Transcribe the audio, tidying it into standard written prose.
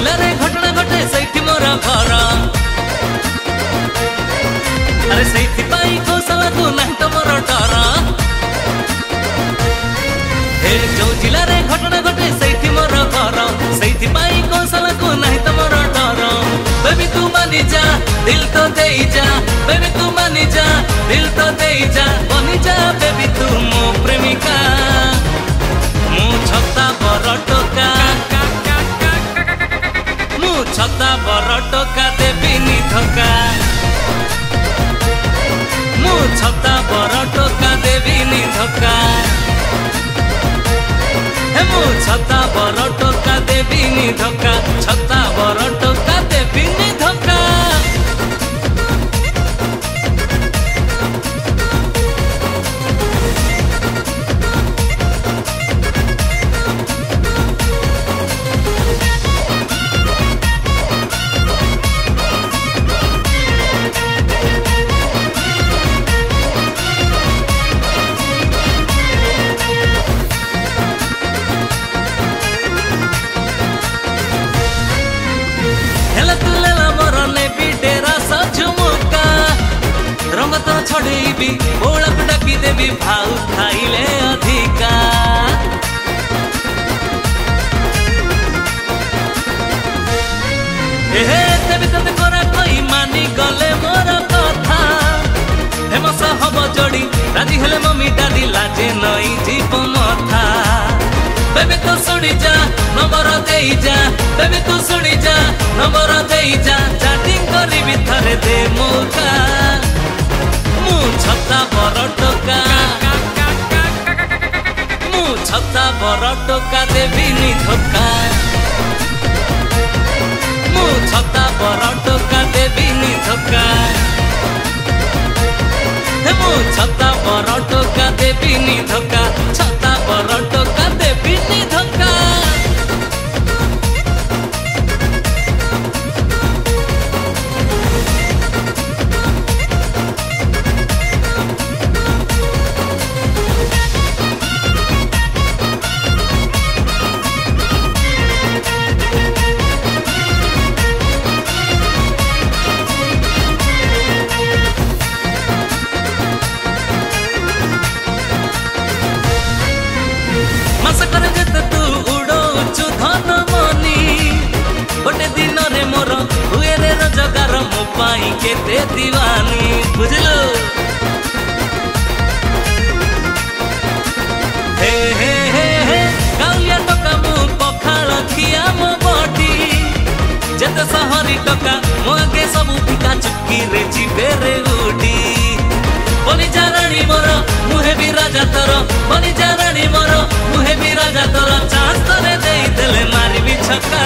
जिले घटना घटे सैठी मोर घर अरे सैठी कौशल को नहीं तो मोर डर जो जिले घटना घटे सैठी मोर घर सैठी कौशल को नहीं तो मोर डर बेबी तू मानी जा दिल तो दे जा बेबी तू मानी जा दिल तो दे जा बनी जा बेबी तू मो प्रेमिका मु छता बर टोका मु छता बर टोका देविनी धोका मु छता बर टोका देविनी धोका मु छता बर टोका देविनी धोका छता बर टोका देविनी धोका छड़ेबी ओळक डाकी देवी भाऊ खाइले अधिका हे देवी तते कोरा कोई मानी गले मोर कथा हेमस हब जोड़ी राजी हेले मम्मी दादी लाजे नई जीव मथा बेबी तू सुनी जा नंबर देई जा बेबी तू सुनी जा नंबर देई जा चैटिंग करी भितर दे मौका मु छता बर टोका मु छता बर टोका देविनी धोका मु छता बर टोका देविनी धोका मु छता बर टोका देविनी धोका छता बर टोका देविनी धोका गोटे दिन रे मोर हुए रे रोजगार मो पाई केते दीवानी बुझलो हे हे हे हे गाउलिया टका मु पखाल खिया मो बडी जते सहरी टका मो आगे सब फिका चुक्की रे जीवे रे उडी बनी जारानी मोर मुहे भी राजा तोर बनी जारानी मोर मुहे भी राजा तोर चांस तोरे देई देले मारी भी छक्का